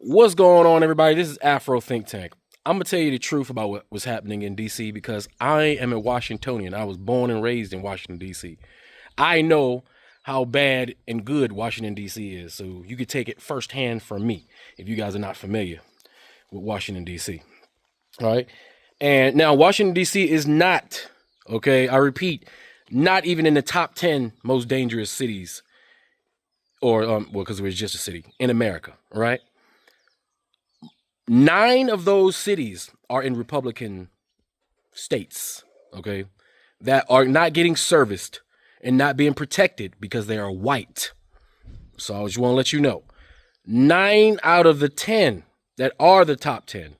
What's going on, everybody? This is Afro Thnk Tank. I'm gonna tell you the truth about what was happening in DC because I am a Washingtonian. I was born and raised in Washington DC. I know how bad and good Washington DC is, so you could take it firsthand from me if you guys are not familiar with Washington DC. All right, and now Washington DC is not okay. I repeat, not even in the top 10 most dangerous cities, or well, because it was just a city in America. All right. 9 of those cities are in Republican states, okay, that are not getting serviced and not being protected because they are white. So I just want to let you know 9 out of the 10 that are the top 10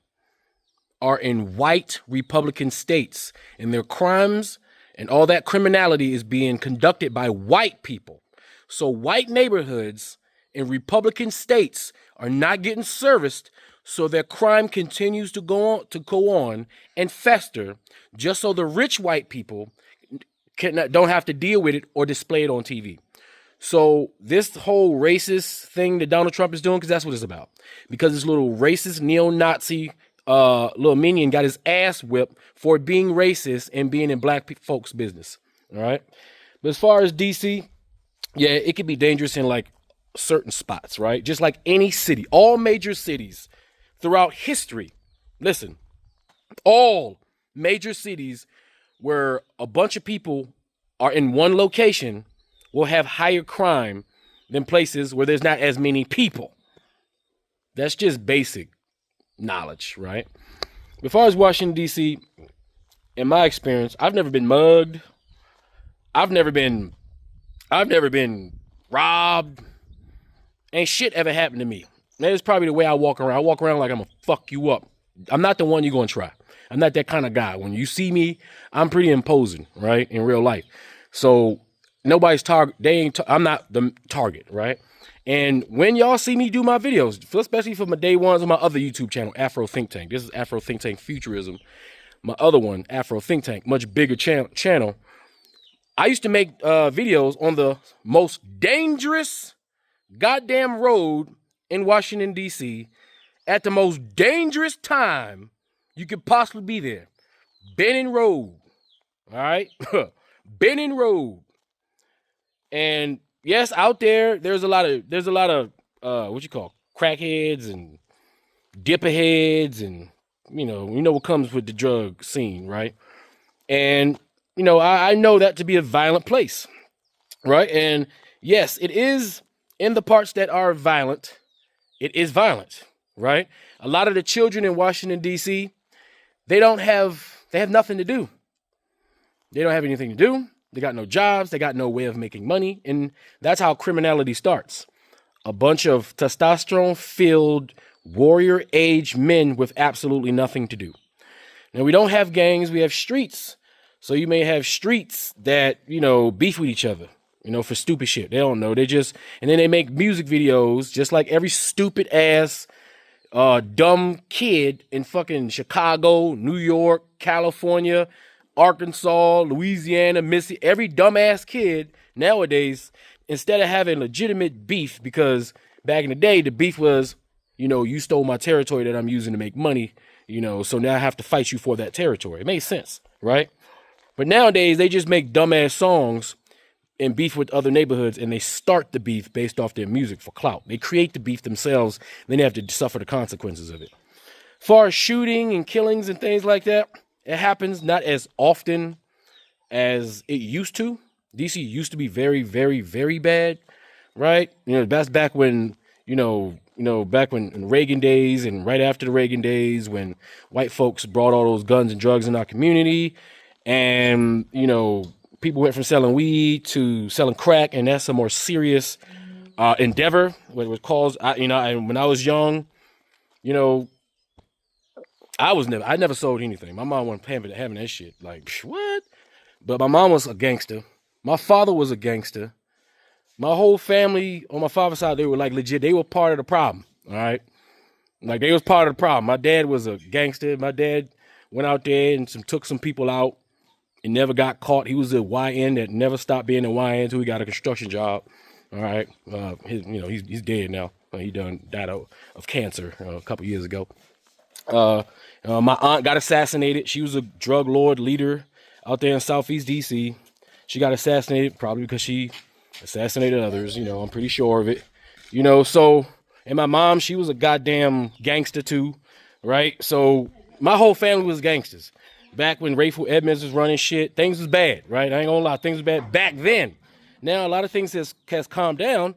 are in white Republican states, and their crimes and all that criminality is being conducted by white people. So white neighborhoods in Republican states are not getting serviced, so their crime continues to go on and fester, just so the rich white people don't have to deal with it or display it on TV. So this whole racist thing that Donald Trump is doing, because that's what it's about, because this little racist neo-Nazi little minion got his ass whipped for being racist and being in black folks' business. All right, but as far as DC, yeah, it could be dangerous in like certain spots, right? Just like any city, all major cities throughout history. Listen, all major cities where a bunch of people are in one location will have higher crime than places where there's not as many people. That's just basic knowledge, right? As far as Washington, D.C., in my experience, I've never been mugged. I've never been robbed. Ain't shit ever happened to me. That is probably the way I walk around. I walk around like I'm gonna fuck you up. I'm not the one you're gonna try. I'm not that kind of guy. When you see me, I'm pretty imposing, right? In real life. So nobody's target. I'm not the target, right? And when y'all see me do my videos, especially for my day ones on my other YouTube channel, Afro Thnk Tank. This is Afro Thnk Tank Futurism. My other one, Afro Thnk Tank, much bigger channel. I used to make videos on the most dangerous goddamn road in Washington, D.C. at the most dangerous time you could possibly be there. Benning Road. All right? Benning Road. And yes, out there's a lot of what you call crackheads and dipperheads, and you know what comes with the drug scene, right? And I know that to be a violent place, right? And yes, it is in the parts that are violent. It is violent, right? A lot of the children in Washington, D.C., they have nothing to do. They don't have anything to do. They got no jobs. They got no way of making money. And that's how criminality starts. A bunch of testosterone-filled, warrior-age men with absolutely nothing to do. Now, we don't have gangs. We have streets. So you may have streets that, beef with each other. For stupid shit. They don't know. And then they make music videos just like every stupid ass, dumb kid in fucking Chicago, New York, California, Arkansas, Louisiana, Mississippi. Every dumbass kid nowadays, instead of having legitimate beef, because back in the day, the beef was, you stole my territory that I'm using to make money, so now I have to fight you for that territory. It made sense, right? But nowadays, they just make dumbass songs and beef with other neighborhoods, and they start the beef based off their music for clout. They create the beef themselves, then they have to suffer the consequences of it. As far as shooting and killings and things like that, it happens not as often as it used to. DC used to be very, very, very bad, right? That's back when, back when in Reagan days and right after the Reagan days, when white folks brought all those guns and drugs in our community, and, people went from selling weed to selling crack, and that's a more serious endeavor. What it was called, and when I was young, I never sold anything. My mom wasn't having that shit. Like, what? But my mom was a gangster. My father was a gangster. My whole family on my father's side, they were like legit. They were part of the problem. All right. Like, they was part of the problem. My dad was a gangster. My dad went out there and took some people out and never got caught. He was a YN that never stopped being a YN until he got a construction job. All right. He's dead now. He died of cancer a couple years ago. My aunt got assassinated. She was a drug lord leader out there in Southeast DC. She got assassinated probably because she assassinated others. I'm pretty sure of it. So, and my mom, she was a goddamn gangster too, right? So my whole family was gangsters. Back when Rayful Edmonds was running shit, things was bad, right? I ain't gonna lie, things was bad back then. Now a lot of things has calmed down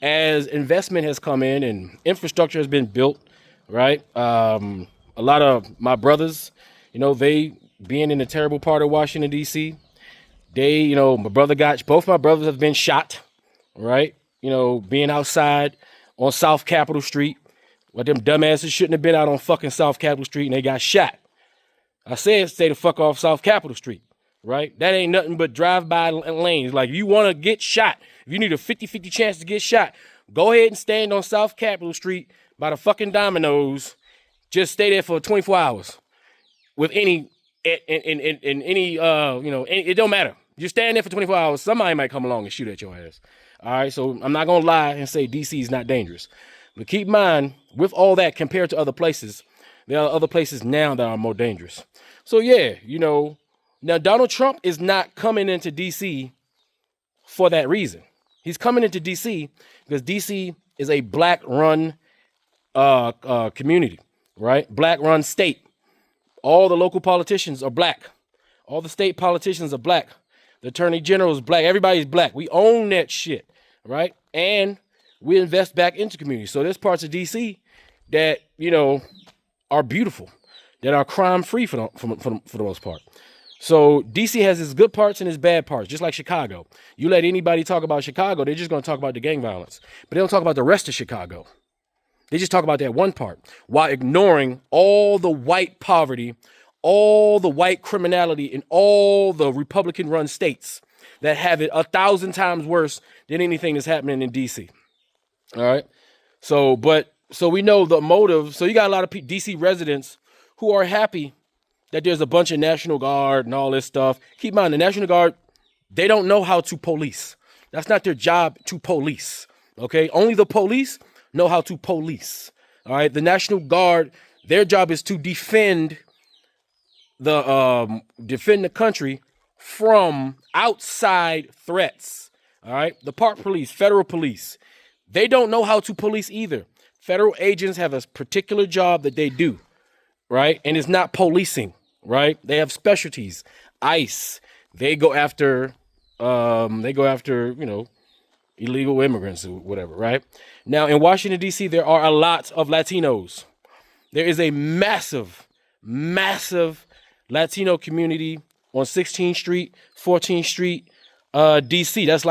as investment has come in and infrastructure has been built, right? A lot of my brothers, they being in a terrible part of Washington, D.C., both my brothers have been shot, right? Being outside on South Capitol Street. Well, them dumbasses shouldn't have been out on fucking South Capitol Street and they got shot. I said stay the fuck off South Capitol Street, right? That ain't nothing but drive-by lanes. Like, if you want to get shot, if you need a 50-50 chance to get shot, go ahead and stand on South Capitol Street by the fucking Domino's. Just stay there for 24 hours with any, it don't matter. You stand there for 24 hours, somebody might come along and shoot at your ass. All right, so I'm not going to lie and say DC is not dangerous. But keep in mind, with all that compared to other places, there are other places now that are more dangerous. So yeah, now Donald Trump is not coming into DC for that reason. He's coming into DC because DC is a black-run community, right? Black-run state. All the local politicians are black. All the state politicians are black. The attorney general is black. Everybody's black. We own that shit, right? And we invest back into communities. So there's parts of DC that, are beautiful, that are crime-free for the most part. So DC has its good parts and its bad parts, just like Chicago. You let anybody talk about Chicago, they're just going to talk about the gang violence. But they don't talk about the rest of Chicago. They just talk about that one part while ignoring all the white poverty, all the white criminality in all the Republican-run states that have it 1,000 times worse than anything that's happening in DC. All right. So we know the motive. So you got a lot of DC residents who are happy that there's a bunch of National Guard and all this stuff. Keep in mind, the National Guard, they don't know how to police. That's not their job to police. Okay. Only the police know how to police. All right. The National Guard, their job is to defend the country from outside threats. All right. The Park Police, federal police, they don't know how to police either. Federal agents have a particular job that they do, right? And it's not policing, right? They have specialties. ICE, they go after, illegal immigrants or whatever, right? Now in Washington, D.C., there are a lot of Latinos. There is a massive, massive Latino community on 16th Street, 14th Street, DC. That's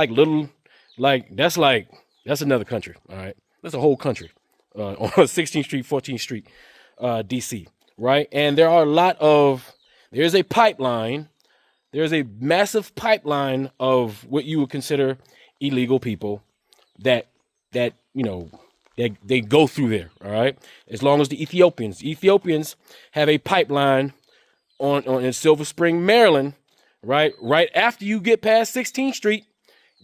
that's another country. All right. That's a whole country on 16th Street, 14th Street, DC. Right. And there's a pipeline. There's a massive pipeline of what you would consider illegal people that they go through there. All right. As long as the Ethiopians have a pipeline in Silver Spring, Maryland, right after you get past 16th Street,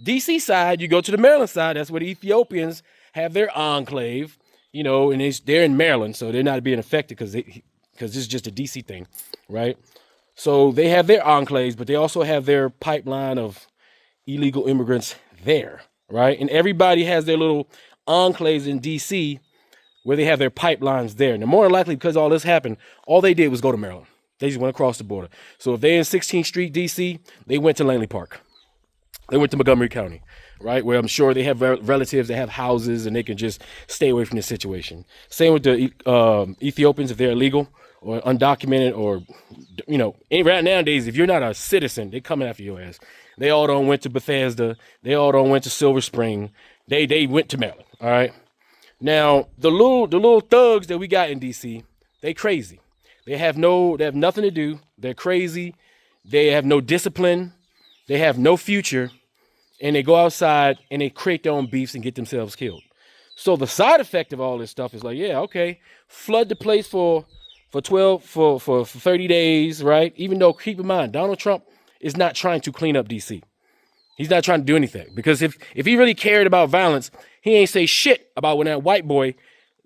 DC side, you go to the Maryland side. That's where the Ethiopians have their enclave, and they're in Maryland, so they're not being affected because this is just a DC thing, right? So they have their enclaves, but they also have their pipeline of illegal immigrants there, right? And everybody has their little enclaves in DC where they have their pipelines there. Now, more than likely, because all this happened, all they did was go to Maryland. They just went across the border. So if they're in 16th Street, DC, they went to Langley Park. They went to Montgomery County, right? Where I'm sure they have relatives that have houses and they can just stay away from this situation. Same with the Ethiopians if they're illegal or undocumented or, right nowadays, if you're not a citizen, they're coming after your ass. They all done went to Bethesda. They all done went to Silver Spring. They went to Maryland, all right? Now, the little thugs that we got in D.C., they crazy. They have nothing to do. They're crazy. They have no discipline. They have no future. And they go outside and they create their own beefs and get themselves killed. So the side effect of all this stuff is like, yeah, okay, flood the place for 30 days, right? Even though, keep in mind, Donald Trump is not trying to clean up DC. He's not trying to do anything, because if he really cared about violence, he ain't say shit about when that white boy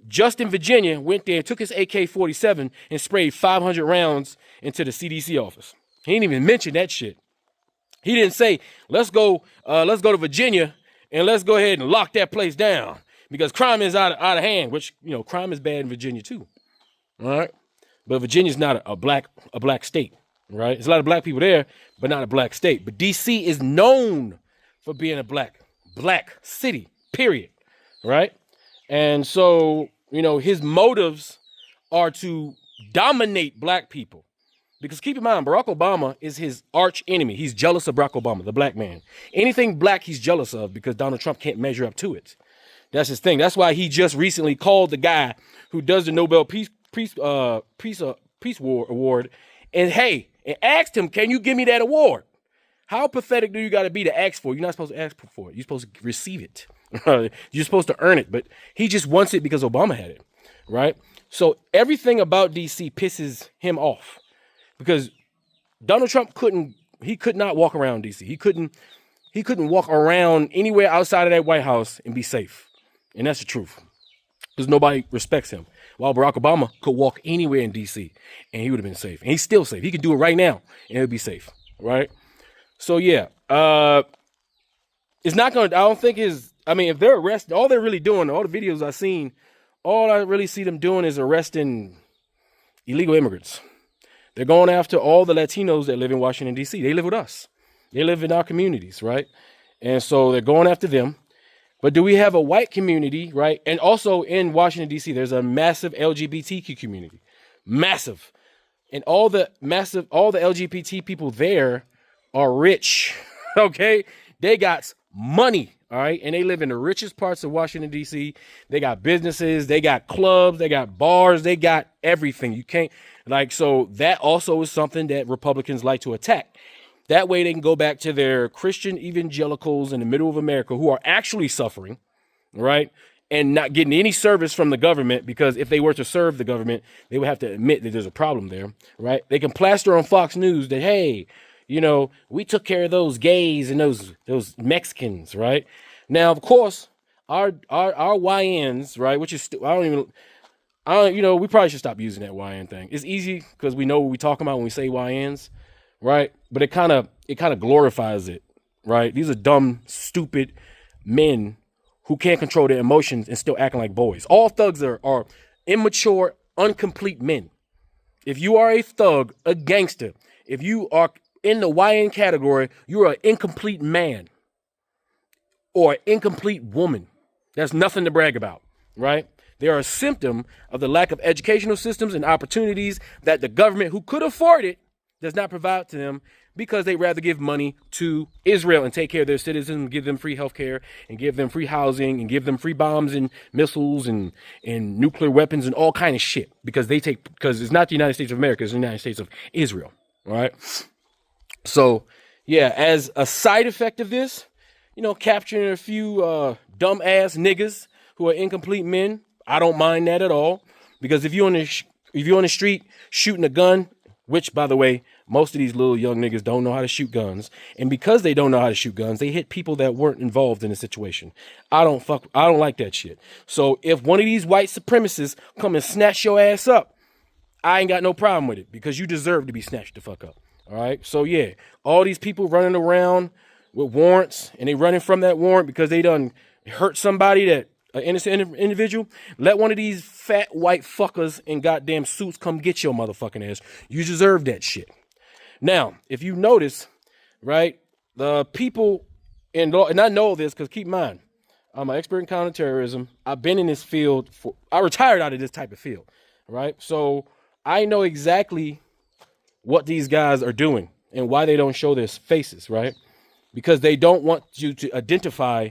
just in Virginia went there and took his AK-47 and sprayed 500 rounds into the CDC office. He didn't even mention that shit. He didn't say, let's go to Virginia and let's go ahead and lock that place down because crime is out of hand, which, you know, crime is bad in Virginia too. All right. But Virginia's not a black state, right? There's a lot of black people there, but not a black state. But DC is known for being a black city, period. Right. And so, you know, his motives are to dominate black people. Because keep in mind, Barack Obama is his arch enemy. He's jealous of Barack Obama, the black man. Anything black, he's jealous of because Donald Trump can't measure up to it. That's his thing. That's why he just recently called the guy who does the Nobel Peace Award and asked him, can you give me that award? How pathetic do you got to be to ask for it? You're not supposed to ask for it. You're supposed to receive it. You're supposed to earn it. But he just wants it because Obama had it, right? So everything about DC pisses him off. Because Donald Trump could not walk around DC. He couldn't walk around anywhere outside of that White House and be safe. And that's the truth. Because nobody respects him. While Barack Obama could walk anywhere in DC and he would have been safe. And he's still safe. He can do it right now and he'll be safe. Right? So yeah. It's not gonna, I don't think if they're arrested, all they're really doing, all the videos I've seen, all I really see them doing is arresting illegal immigrants. They're going after all the Latinos that live in Washington, D.C. They live with us. They live in our communities, right? And so they're going after them. But do we have a white community, right? And also in Washington, D.C., there's a massive LGBTQ community. Massive. And all the LGBT people there are rich, okay? They got money, all right? And they live in the richest parts of Washington, D.C. They got businesses, they got clubs, they got bars, they got everything. You can't, so that also is something that Republicans like to attack. That way they can go back to their Christian evangelicals in the middle of America who are actually suffering, right? And not getting any service from the government, because if they were to serve the government, they would have to admit that there's a problem there, right? They can plaster on Fox News that, hey, you know, we took care of those gays and those Mexicans, right? Now, of course, our YNs, right, which is, we probably should stop using that YN thing. It's easy because we know what we're talking about when we say YNs, right? But it kind of glorifies it, right? These are dumb, stupid men who can't control their emotions and still acting like boys. All thugs are immature, incomplete men. If you are a thug, a gangster, if you are in the YN category, you're an incomplete man or an incomplete woman. There's nothing to brag about, right? They're a symptom of the lack of educational systems and opportunities that the government, who could afford it, does not provide to them, because they rather give money to Israel and take care of their citizens and give them free healthcare and give them free housing and give them free bombs and missiles and nuclear weapons and all kind of shit, because it's not the United States of America, it's the United States of Israel. All right. So yeah, as a side effect of this, capturing a few dumb ass niggas who are incomplete men, I don't mind that at all, because if you're on the street shooting a gun, which, by the way, most of these little young niggas don't know how to shoot guns, and because they don't know how to shoot guns, they hit people that weren't involved in the situation. I don't like that shit. So if one of these white supremacists come and snatch your ass up, I ain't got no problem with it, because you deserve to be snatched the fuck up. All right. So yeah, all these people running around with warrants, and they running from that warrant because they done hurt somebody, that an innocent individual. Let one of these fat white fuckers in goddamn suits come get your motherfucking ass. You deserve that shit. Now, if you notice, right, the people in law, and I know this because keep in mind, I'm an expert in counterterrorism. I've been in this field I retired out of this type of field, right? So I know exactly what these guys are doing and why they don't show their faces, right? Because they don't want you to identify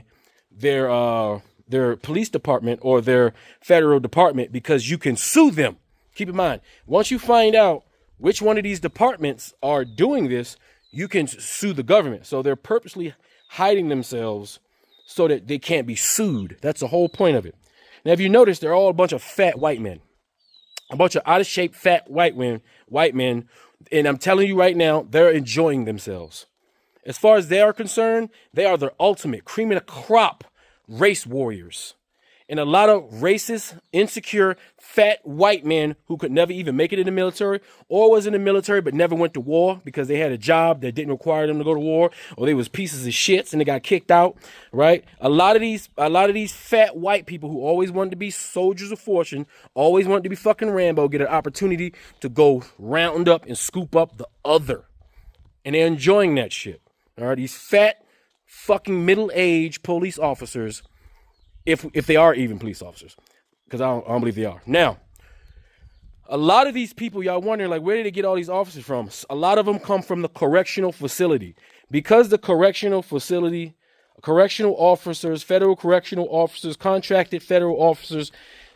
their police department or their federal department, because you can sue them. Keep in mind, once you find out which one of these departments are doing this, you can sue the government. So they're purposely hiding themselves so that they can't be sued. That's the whole point of it. Now, if you notice, they're all a bunch of fat white men, a bunch of out of shape fat white men. And I'm telling you right now, they're enjoying themselves. As far as they are concerned, they are the ultimate cream of the crop race warriors. And a lot of racist, insecure, fat white men who could never even make it in the military or was in the military but never went to war because they had a job that didn't require them to go to war, or they was pieces of shits and they got kicked out, right? A lot of these fat white people who always wanted to be soldiers of fortune, always wanted to be fucking Rambo, get an opportunity to go round up and scoop up the other. And they're enjoying that shit. All right, these fat fucking middle-aged police officers, if they are even police officers, because I don't believe they are. Now, a lot of these people, y'all wondering, like, where did they get all these officers from? A lot of them come from the correctional facility. Because the correctional facility, correctional officers, federal correctional officers, contracted federal officers,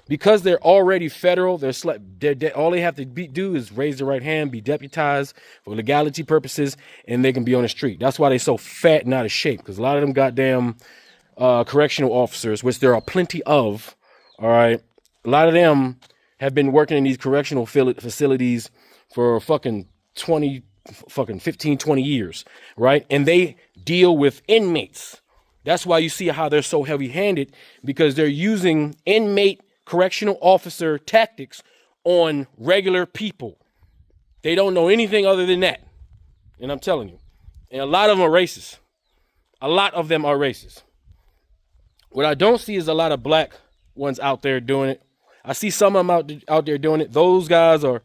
because they're already federal, all they have to do is raise their right hand, be deputized for legality purposes, and they can be on the street. That's why they're so fat and out of shape, because a lot of them goddamn correctional officers, which there are plenty of, all right, a lot of them have been working in these correctional facilities for fucking 15, 20 years, right? And they deal with inmates. That's why you see how they're so heavy-handed, because they're using inmate correctional officer tactics on regular people. They don't know anything other than that. And I'm telling you. And a lot of them are racist. A lot of them are racist. What I don't see is a lot of black ones out there doing it. I see some of them out there doing it. Those guys are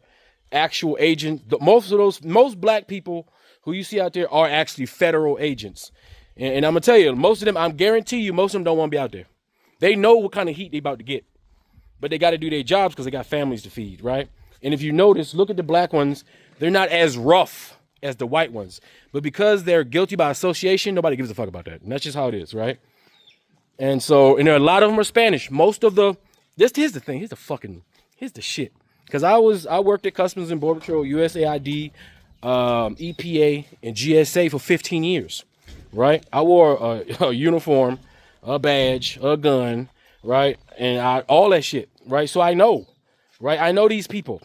actual agents. Most black people who you see out there are actually federal agents. And I'm going to tell you, most of them, I guarantee you, most of them don't want to be out there. They know what kind of heat they about to get. But they got to do their jobs because they got families to feed, right? And if you notice, look at the black ones. They're not as rough as the white ones. But because they're guilty by association, nobody gives a fuck about that. And that's just how it is, right? And so, and there are a lot of them are Spanish. Most of the, here's the thing, here's the shit. Because I worked at Customs and Border Patrol, USAID, EPA, and GSA for 15 years, right? I wore a uniform, a badge, a gun, right? And all that shit, right? So I know, right? I know these people.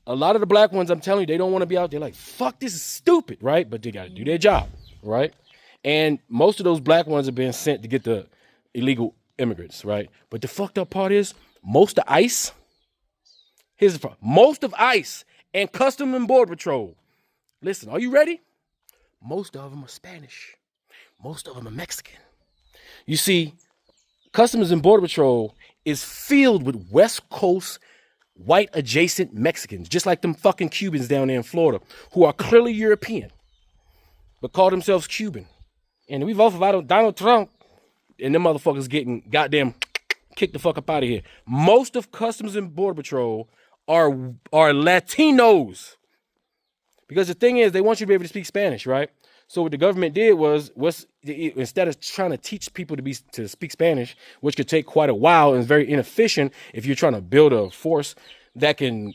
A lot of the black ones, I'm telling you, they don't want to be out there like, fuck, this is stupid, right? But they got to do their job, right? And most of those black ones are being sent to get the illegal immigrants, right? But the fucked up part is most of ICE, here's the problem. Most of ICE and Customs and Border Patrol, listen, are you ready? Most of them are Spanish. Most of them are Mexican. You see, Customs and Border Patrol is filled with West Coast white adjacent Mexicans, just like them fucking Cubans down there in Florida, who are clearly European, but call themselves Cuban. And we vote for Donald Trump, and them motherfuckers getting goddamn kicked the fuck up out of here. Most of Customs and Border Patrol are Latinos. Because the thing is, they want you to be able to speak Spanish, right? So what the government did was instead of trying to teach people to speak Spanish, which could take quite a while and is very inefficient if you're trying to build a force that can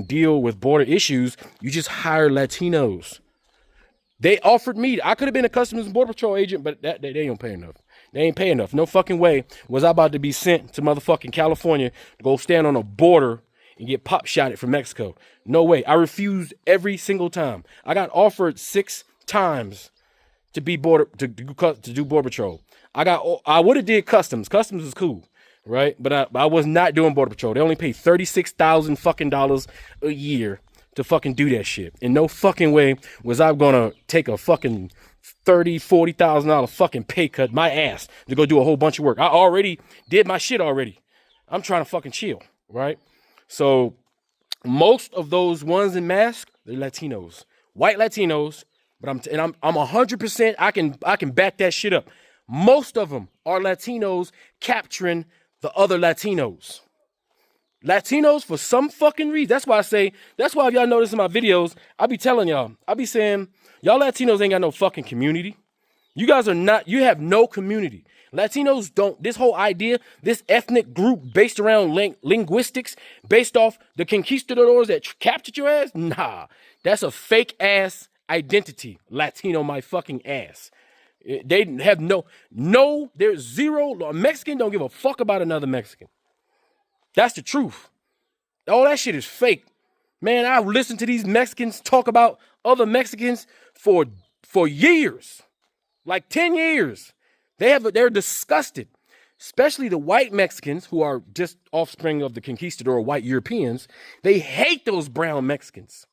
deal with border issues, you just hire Latinos. They offered me, I could have been a Customs and Border Patrol agent, but they don't pay enough. They ain't pay enough. No fucking way was I about to be sent to motherfucking California to go stand on a border and get pop shotted from Mexico. No way. I refused every single time. I got offered 6 times to be to do Border Patrol. I would have did Customs. Customs is cool, right? But I was not doing Border Patrol. They only pay $36,000 fucking dollars a year to fucking do that shit. In no fucking way was I gonna take a fucking $40,000 fucking pay cut my ass to go do a whole bunch of work. I already did my shit already. I'm trying to fucking chill, right? So most of those ones in mask, they're Latinos, white Latinos. But I'm 100%. I can back that shit up. Most of them are Latinos capturing the other Latinos. Latinos for some fucking reason. That's why if y'all notice in my videos, I be telling y'all, I be saying, y'all Latinos ain't got no fucking community. You guys you have no community. Latinos don't, this whole idea, this ethnic group based around linguistics, based off the conquistadors that captured your ass, nah, that's a fake ass identity. Latino my fucking ass. They have there's zero. A Mexican don't give a fuck about another Mexican. That's the truth. All that shit is fake. Man, I've listened to these Mexicans talk about other Mexicans for for years, like 10 years. They're disgusted, especially the white Mexicans who are just offspring of the conquistador white Europeans. They hate those brown Mexicans.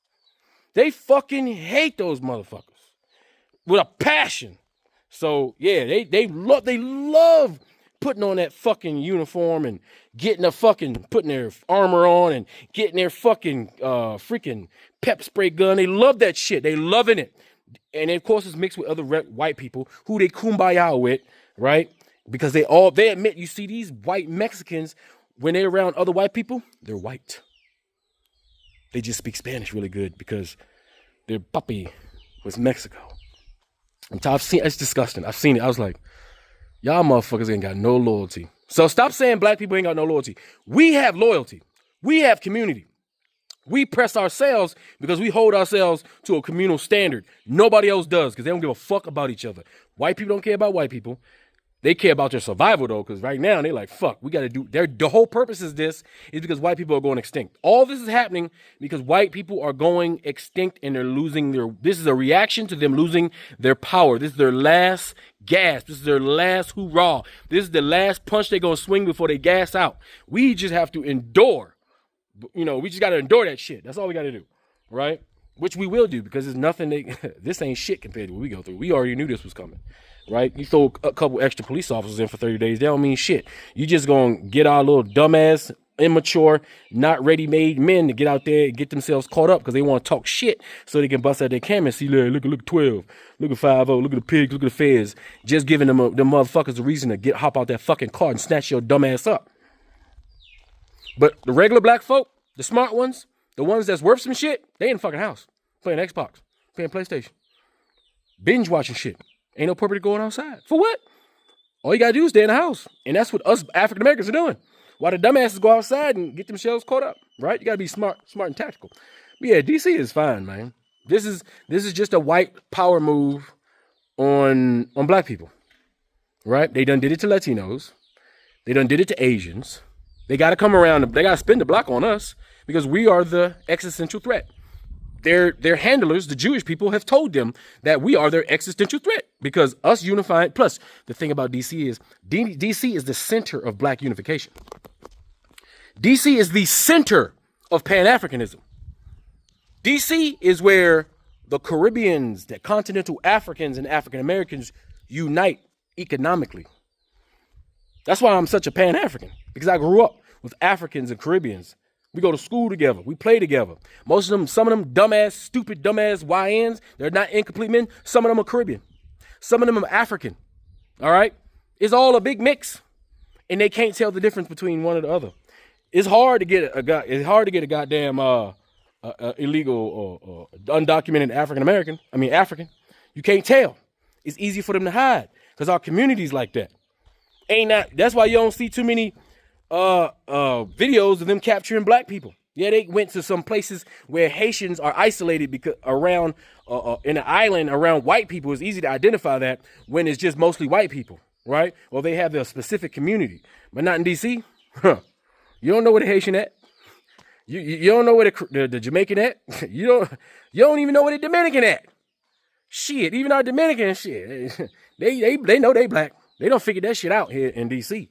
They fucking hate those motherfuckers with a passion. So yeah, they love putting on that fucking uniform and getting putting their armor on and getting their fucking freaking pep spray gun. They love that shit. They loving it. And of course it's mixed with other white people who they kumbaya with, right? Because they admit, you see these white Mexicans, when they're around other white people, they're white. They just speak Spanish really good because their papi was Mexico. It's disgusting. I've seen it. I was like, y'all motherfuckers ain't got no loyalty. So stop saying black people ain't got no loyalty. We have loyalty. We have community. We press ourselves because we hold ourselves to a communal standard. Nobody else does because they don't give a fuck about each other. White people don't care about white people. They care about their survival, though, because right now they're like, fuck, we got to do... The whole purpose is because white people are going extinct. All this is happening because white people are going extinct and they're losing their... This is a reaction to them losing their power. This is their last gasp. This is their last hoorah. This is the last punch they're going to swing before they gas out. We just have to endure. You know, we just got to endure that shit. That's all we got to do, right? Which we will do because there's nothing... This ain't shit compared to what we go through. We already knew this was coming. Right? You throw a couple extra police officers in for 30 days, they don't mean shit. You just gonna get our little dumbass, immature, not ready-made men to get out there and get themselves caught up because they want to talk shit so they can bust out their camera and see, look at 12, look at 5-0, look at the pigs, look at the feds, just giving them motherfuckers a reason to hop out that fucking car and snatch your dumb ass up. But the regular black folk, the smart ones, the ones that's worth some shit, they in the fucking house, playing Xbox, playing PlayStation, binge watching shit. Ain't no purpose going outside. For what? All you gotta do is stay in the house. And that's what us African Americans are doing. While the dumbasses go outside and get themselves caught up, right? You gotta be smart and tactical. But yeah, DC is fine, man. This is just a white power move on black people. Right? They done did it to Latinos. They done did it to Asians. They gotta come around, they gotta spin the block on us because we are the existential threat. Their handlers, the Jewish people, have told them that we are their existential threat because us unifying. Plus, the thing about DC is DC is the center of black unification. DC is the center of Pan-Africanism. DC is where the Caribbeans, the continental Africans and African Americans unite economically. That's why I'm such a Pan-African, because I grew up with Africans and Caribbeans. We go to school together. We play together. Some of them dumbass, stupid, dumbass YNs, they're not incomplete men. Some of them are Caribbean. Some of them are African. All right? It's all a big mix. And they can't tell the difference between one or the other. It's hard to get a goddamn illegal or undocumented African. You can't tell. It's easy for them to hide because our community's like that. That's why you don't see too many videos of them capturing black people. Yeah, they went to some places where Haitians are isolated because around in an island around white people. It's easy to identify that when it's just mostly white people, right? Or they have a specific community, but not in DC. Huh. You don't know where the Haitian at. You don't know where the Jamaican at. You don't even know where the Dominican at. Shit, even our Dominican shit, they know they black. They don't figure that shit out here in DC.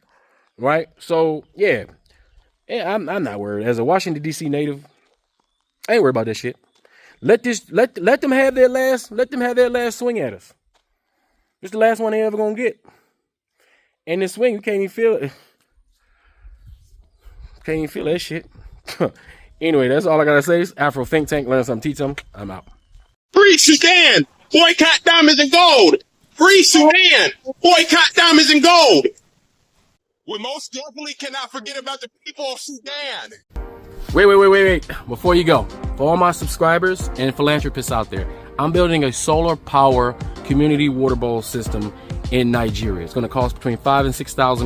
Right, so yeah, I'm not worried. As a Washington D.C. native, I ain't worried about that shit. Let them have their last swing at us. It's the last one they ever gonna get. And this swing, you can't even feel it. Can't even feel that shit. Anyway, that's all I gotta say. It's Afro Thnk Tank. Learn something, teach them. I'm out. Free Sudan, boycott diamonds and gold. Free Sudan, boycott diamonds and gold. We most definitely cannot forget about the people of Sudan. Wait. Before you go, for all my subscribers and philanthropists out there, I'm building a solar power community water bowl system in Nigeria. It's going to cost between $5,000 and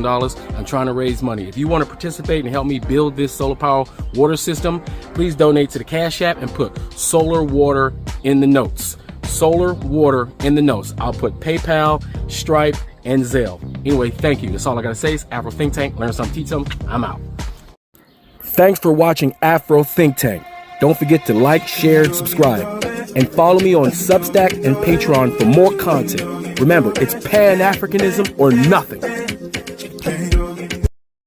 $6,000. I'm trying to raise money. If you want to participate and help me build this solar power water system, please donate to the Cash App and put solar water in the notes. Solar water in the notes. I'll put PayPal, Stripe, and Zelle. Anyway, thank you. That's all I gotta say. It's Afro Thnk Tank. Learn something, teach them. I'm out. Thanks for watching Afro Thnk Tank. Don't forget to like, share, and subscribe. And follow me on Substack and Patreon for more content. Remember, it's Pan-Africanism or nothing.